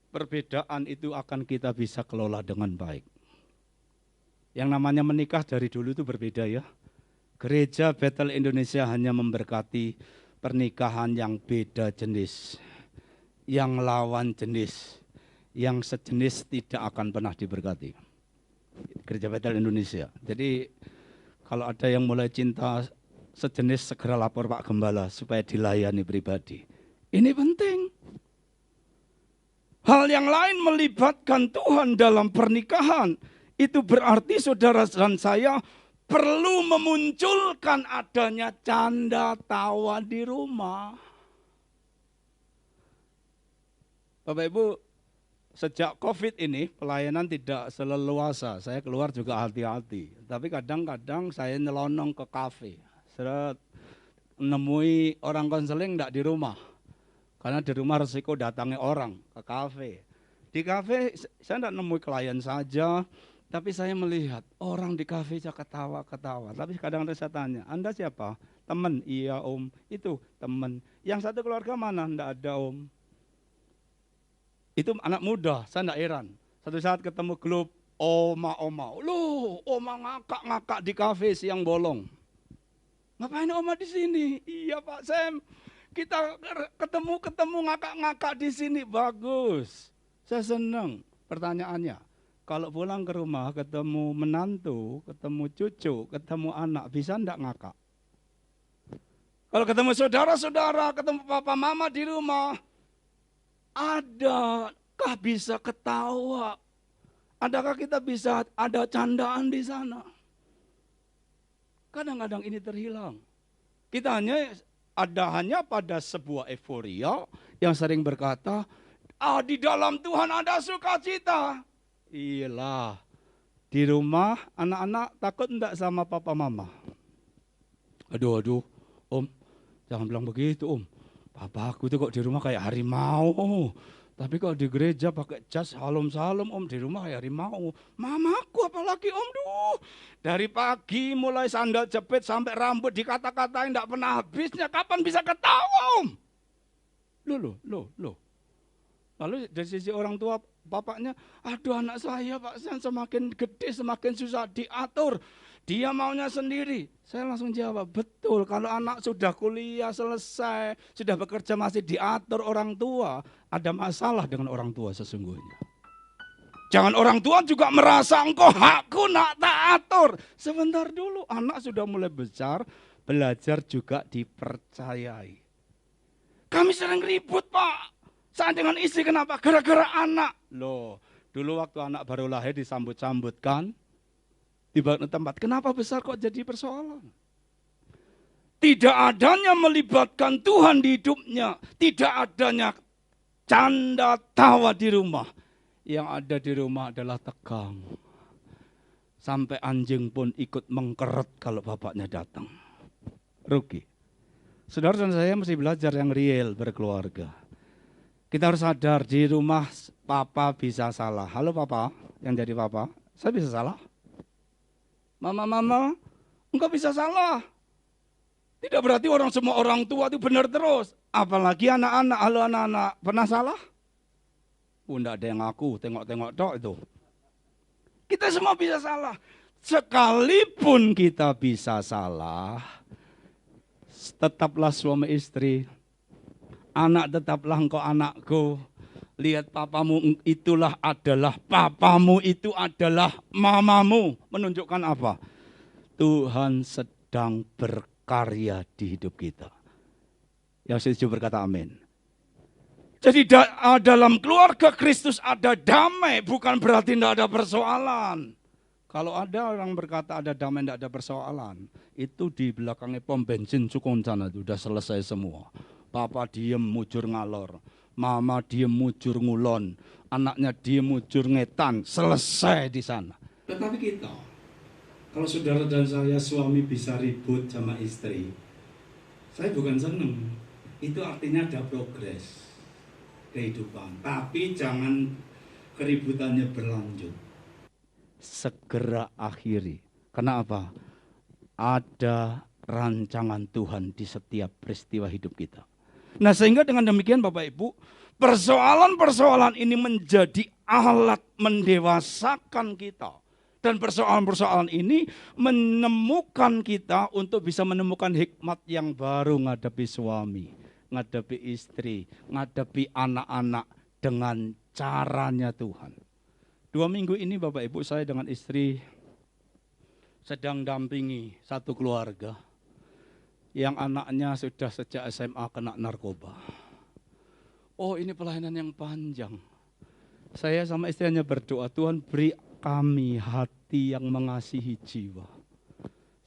Speaker 3: perbedaan itu akan kita bisa kelola dengan baik. Yang namanya menikah dari dulu itu berbeda ya. Gereja Bethel Indonesia hanya memberkati pernikahan yang beda jenis, yang lawan jenis, yang sejenis tidak akan pernah diberkati. Gereja Bethel Indonesia. Jadi kalau ada yang mulai cinta sejenis, segera lapor Pak Gembala supaya dilayani pribadi. Ini penting. Hal yang lain melibatkan Tuhan dalam pernikahan. Itu berarti saudara dan saya perlu memunculkan adanya canda tawa di rumah. Bapak Ibu, sejak COVID ini pelayanan tidak seleluasa. Saya keluar juga hati-hati. Tapi kadang-kadang saya nyelonong ke kafe. Saya menemui orang konseling tidak di rumah. Karena di rumah resiko datangnya orang ke kafe. Di kafe saya tidak nemui klien saja. Tapi saya melihat orang di kafe saja ketawa-ketawa. Tapi kadang-kadang saya tanya, Anda siapa? Teman? Iya om. Itu teman. Yang satu keluarga mana? Tidak ada om. Itu anak muda, saya tidak heran. Satu saat ketemu grup oma-oma. Loh, oma ngakak-ngakak di kafe siang bolong. Ngapain oma di sini? Iya Pak Sam, kita ketemu ngakak-ngakak di sini. Bagus, saya senang. Pertanyaannya, kalau pulang ke rumah ketemu menantu, ketemu cucu, ketemu anak, bisa enggak ngakak? Kalau ketemu saudara-saudara, ketemu papa mama di rumah, adakah bisa ketawa? Adakah kita bisa ada candaan di sana? Kadang-kadang ini terhilang. Kita hanya pada sebuah euforia yang sering berkata, di dalam Tuhan ada sukacita. Iyalah, di rumah anak-anak takut enggak sama papa mama? Aduh, om, jangan bilang begitu om. Papa aku tuh kok di rumah kayak harimau. Tapi kalau di gereja pakai jas salam-salam om, di rumah kayak harimau. Mamaku apalagi om, dari pagi mulai sandal jepit sampai rambut dikata-katain enggak pernah habisnya. Kapan bisa ketawa om? Loh. Lalu dari sisi orang tua bapaknya, aduh anak saya Pak San semakin gede semakin susah diatur. Dia maunya sendiri. Saya langsung jawab, betul kalau anak sudah kuliah selesai, sudah bekerja masih diatur orang tua, ada masalah dengan orang tua sesungguhnya. Jangan orang tua juga merasa engkau hakku nak tak atur. Sebentar dulu, anak sudah mulai besar, belajar juga dipercayai. Kami sering ribut Pak, saya dengan istri kenapa? Gara-gara anak. Loh, dulu waktu anak baru lahir disambut-sambut kan? Di tempat, kenapa besar kok jadi persoalan? Tidak adanya melibatkan Tuhan di hidupnya, tidak adanya canda tawa di rumah. Yang ada di rumah adalah tegang. Sampai anjing pun ikut mengkeret kalau bapaknya datang. Rugi. Saudara dan saya mesti belajar yang real berkeluarga. Kita harus sadar di rumah papa bisa salah. Halo papa, yang jadi papa, saya bisa salah. Mama, engkau bisa salah. Tidak berarti semua orang tua itu benar terus. Apalagi anak-anak, halo anak-anak, pernah salah? Tidak ada yang ngaku, tengok-tengok tok itu. Kita semua bisa salah. Sekalipun kita bisa salah, tetaplah suami istri. Anak tetaplah engkau anakku. Lihat papamu itulah adalah papamu, itu adalah mamamu. Menunjukkan apa? Tuhan sedang berkarya di hidup kita. Yang setuju berkata amin. Jadi dalam keluarga Kristus ada damai, bukan berarti tidak ada persoalan. Kalau ada orang berkata ada damai, tidak ada persoalan, itu di belakangnya pom bensin Cukon sana itu sudah selesai semua. Papa diem mujur ngalor, mama diem mujur ngulon, anaknya diem mujur ngetan, selesai di sana.
Speaker 2: Tetapi kita, kalau saudara dan saya suami bisa ribut sama istri, saya bukan seneng. Itu artinya ada progres kehidupan, tapi jangan keributannya berlanjut.
Speaker 3: Segera akhiri. Kenapa? Ada rancangan Tuhan di setiap peristiwa hidup kita. Nah, sehingga dengan demikian Bapak Ibu, persoalan-persoalan ini menjadi alat mendewasakan kita. Dan persoalan-persoalan ini menemukan kita untuk bisa menemukan hikmat yang baru menghadapi suami, menghadapi istri, menghadapi anak-anak dengan caranya Tuhan. 2 minggu ini Bapak Ibu, saya dengan istri sedang dampingi satu keluarga yang anaknya sudah sejak SMA kena narkoba. Oh, ini pelayanan yang panjang. Saya sama istri hanya berdoa, Tuhan beri kami hati yang mengasihi jiwa.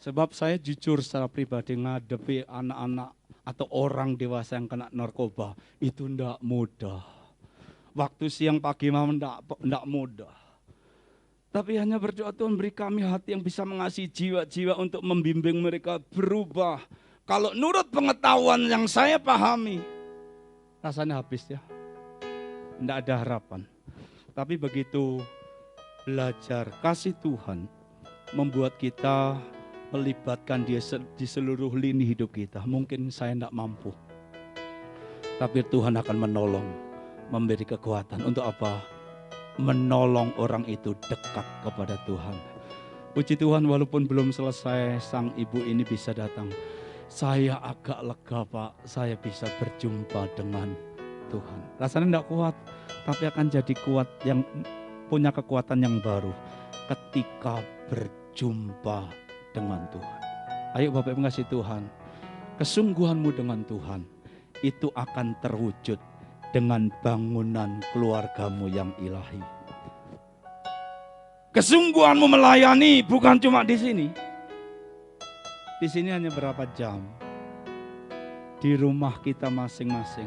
Speaker 3: Sebab saya jujur secara pribadi menghadapi anak-anak atau orang dewasa yang kena narkoba itu tidak mudah. Waktu siang pagi malam tidak mudah. Tapi hanya berdoa, Tuhan beri kami hati yang bisa mengasihi jiwa-jiwa untuk membimbing mereka berubah. Kalau nurut pengetahuan yang saya pahami, rasanya habis ya. Tidak ada harapan. Tapi begitu belajar kasih Tuhan, membuat kita melibatkan dia di seluruh lini hidup kita. Mungkin saya tidak mampu. Tapi Tuhan akan menolong, memberi kekuatan. Untuk apa? Menolong orang itu dekat kepada Tuhan. Puji Tuhan, walaupun belum selesai, sang ibu ini bisa datang. Saya agak lega Pak, saya bisa berjumpa dengan Tuhan. Rasanya tidak kuat, tapi akan jadi kuat, yang punya kekuatan yang baru ketika berjumpa dengan Tuhan. Ayo Bapak Ibu kasih Tuhan, kesungguhanmu dengan Tuhan itu akan terwujud dengan bangunan keluargamu yang ilahi. Kesungguhanmu melayani bukan cuma di sini. Di sini hanya berapa jam. Di rumah kita masing-masing.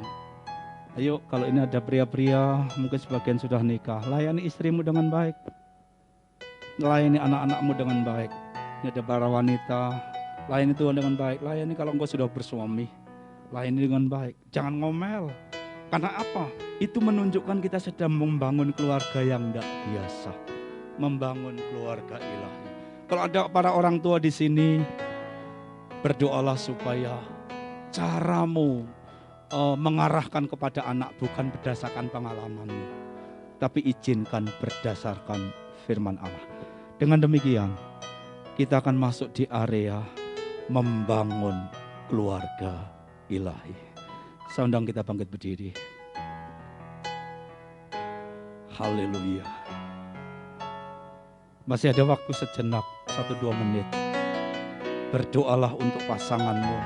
Speaker 3: Ayo, kalau ini ada pria-pria, mungkin sebagian sudah nikah, layani istrimu dengan baik. Layani anak-anakmu dengan baik. Ini ada para wanita, layani Tuhan dengan baik. Layani kalau engkau sudah bersuami, layani dengan baik. Jangan ngomel. Karena apa? Itu menunjukkan kita sedang membangun keluarga yang tidak biasa. Membangun keluarga ilahi. Kalau ada para orang tua di sini, berdoalah supaya caramu mengarahkan kepada anak bukan berdasarkan pengalamanmu, tapi izinkan berdasarkan firman Allah. Dengan demikian, kita akan masuk di area membangun keluarga ilahi. Saya undang kita bangkit berdiri. Haleluya. Masih ada waktu sejenak, 1-2 menit. Berdoalah untuk pasanganmu.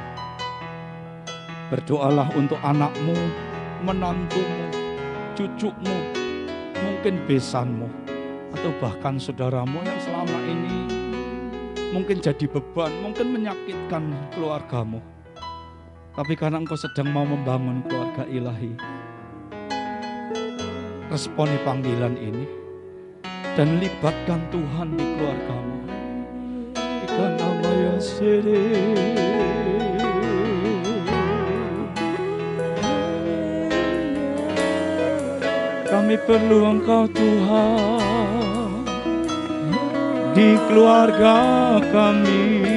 Speaker 3: Berdoalah untuk anakmu, menantumu, cucumu, mungkin besanmu, atau bahkan saudaramu yang selama ini mungkin jadi beban, mungkin menyakitkan keluargamu. Tapi karena engkau sedang mau membangun keluarga ilahi, responi panggilan ini dan libatkan Tuhan di keluargamu. Ikan nama ya kami perlu Engkau Tuhan di keluarga kami.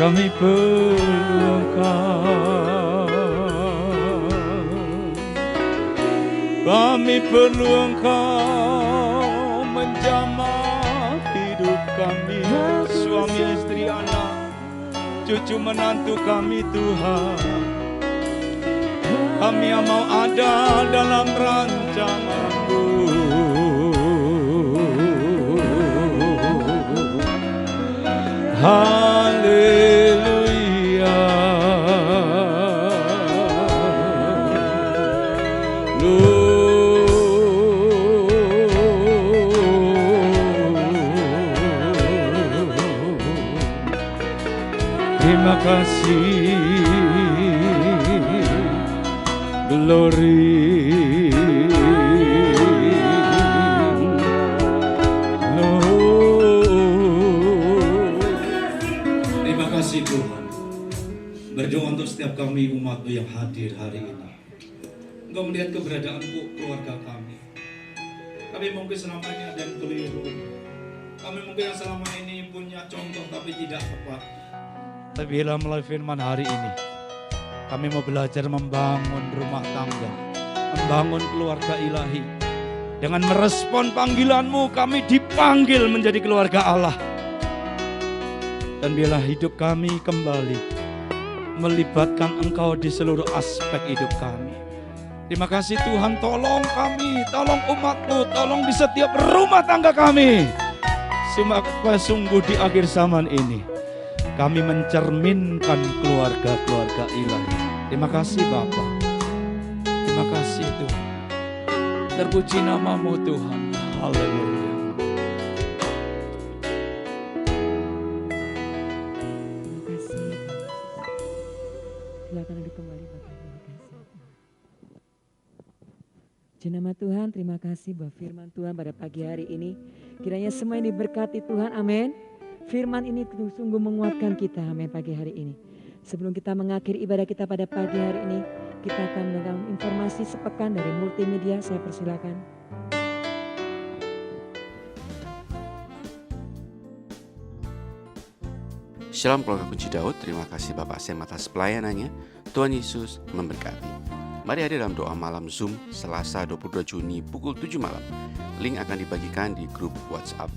Speaker 3: Kami perlu Engkau. Kami perlu Engkau menjamah hidup kami, suami istri anak, cucu menantu kami Tuhan. Kami yang mau ada dalam rancangan-Mu. Haleluya. Terima kasih. Glory,
Speaker 2: Terima kasih Tuhan. Berdoa untuk setiap kami umat-Mu yang hadir hari ini. Engkau melihat keberadaanku, keluarga kami. Kami mungkin selama ini ada yang keliru. Kami mungkin yang selama ini punya contoh tapi tidak tepat.
Speaker 3: Tapi melalui firman hari ini, kami mau belajar membangun rumah tangga, membangun keluarga ilahi. Dengan merespon panggilan-Mu, kami dipanggil menjadi keluarga Allah. Dan biarlah hidup kami kembali melibatkan Engkau di seluruh aspek hidup kami. Terima kasih Tuhan, tolong kami, tolong umat-Mu, tolong di setiap rumah tangga kami. Supaya sungguh di akhir zaman ini, kami mencerminkan keluarga-keluarga ilahi. Terima kasih Bapa. Terima kasih Tuhan. Terpuji nama-Mu Tuhan. Haleluya.
Speaker 1: Terima kasih. Silakan duduk kembali Bapak. Terima kasih. Jenama Tuhan, terima kasih buat firman Tuhan pada pagi hari ini. Kiranya semua yang diberkati Tuhan, amin. Firman ini sungguh menguatkan kita, amin, pagi hari ini. Sebelum kita mengakhiri ibadah kita pada pagi hari ini, kita akan mendengar informasi sepekan dari multimedia. Saya persilakan.
Speaker 4: Shalom keluarga Kunci Daud, terima kasih Bapak Sam atas pelayanannya. Tuhan Yesus memberkati. Mari hadir dalam doa malam Zoom Selasa 22 Juni pukul 7 malam. Link akan dibagikan di grup WhatsApp.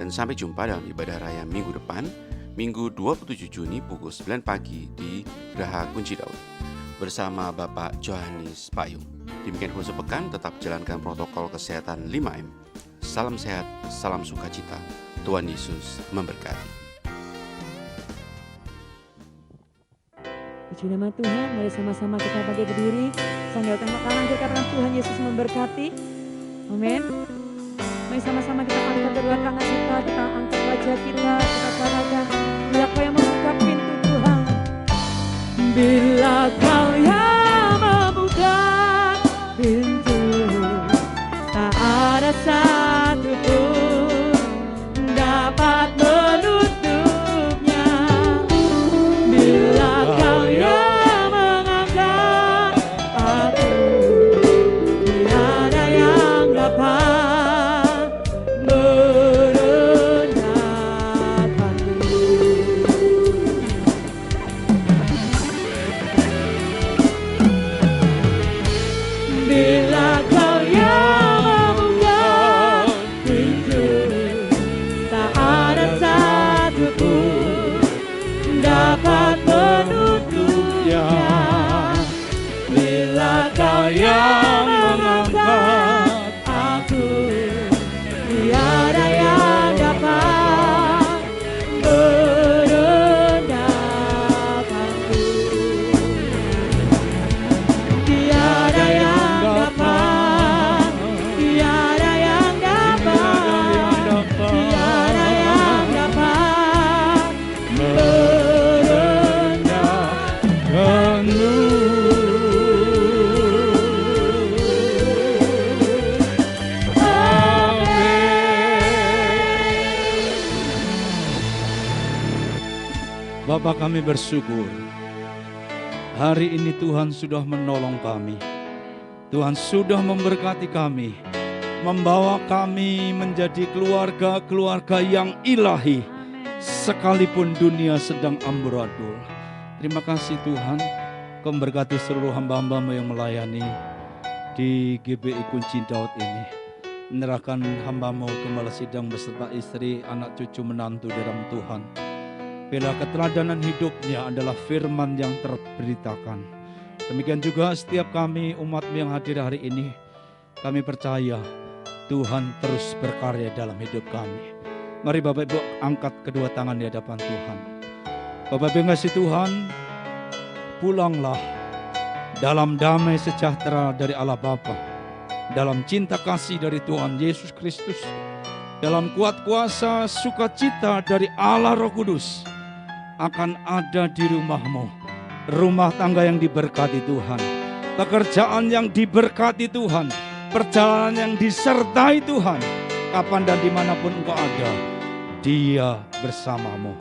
Speaker 4: Dan sampai jumpa dalam ibadah raya minggu depan, Minggu 27 Juni pukul 9 pagi di Geraha Kunci Daud bersama Bapak Johannes Payung. Demikian khusus pekan, tetap jalankan protokol kesehatan 5M. Salam sehat, salam sukacita. Tuhan Yesus memberkati.
Speaker 1: Puji nama Tuhan, mari sama-sama kita bangkit berdiri. Sambil tengok kanan kita katakan Tuhan Yesus memberkati. Amin. Mari sama-sama kita angkat kedua tangan kita angkat wajah kita katakan, bila kau yang membuka pintu Tuhan, bila kau yang membuka pintu, tak ada satu pun dapat menutupnya. Bila kau yang mengangkat aku, tiada yang dapat
Speaker 3: Bapa, kami bersyukur. Hari ini Tuhan sudah menolong kami. Tuhan sudah memberkati kami, membawa kami menjadi keluarga-keluarga yang ilahi, sekalipun dunia sedang amburadul. Terima kasih Tuhan, Kau memberkati seluruh hamba-hamba-Mu yang melayani di GBI Kunci Daud ini. Menyerahkan hamba-Mu Gembala Sidang beserta istri, anak cucu menantu dalam Tuhan. Bila keteladanan hidupnya adalah firman yang terberitakan. Demikian juga setiap kami umat-Mu yang hadir hari ini. Kami percaya Tuhan terus berkarya dalam hidup kami. Mari Bapak Ibu angkat kedua tangan di hadapan Tuhan. Bapak Ibu yang kasih Tuhan, pulanglah dalam damai sejahtera dari Allah Bapa, dalam cinta kasih dari Tuhan Yesus Kristus, dalam kuat kuasa sukacita dari Allah Roh Kudus akan ada di rumahmu. Rumah tangga yang diberkati Tuhan, pekerjaan yang diberkati Tuhan, perjalanan yang disertai Tuhan. Kapan dan dimanapun engkau ada, Dia bersamamu.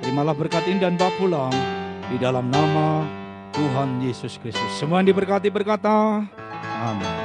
Speaker 3: Terimalah berkat ini dan bawa pulang di dalam nama Tuhan Yesus Kristus. Semua yang diberkati berkata, amin.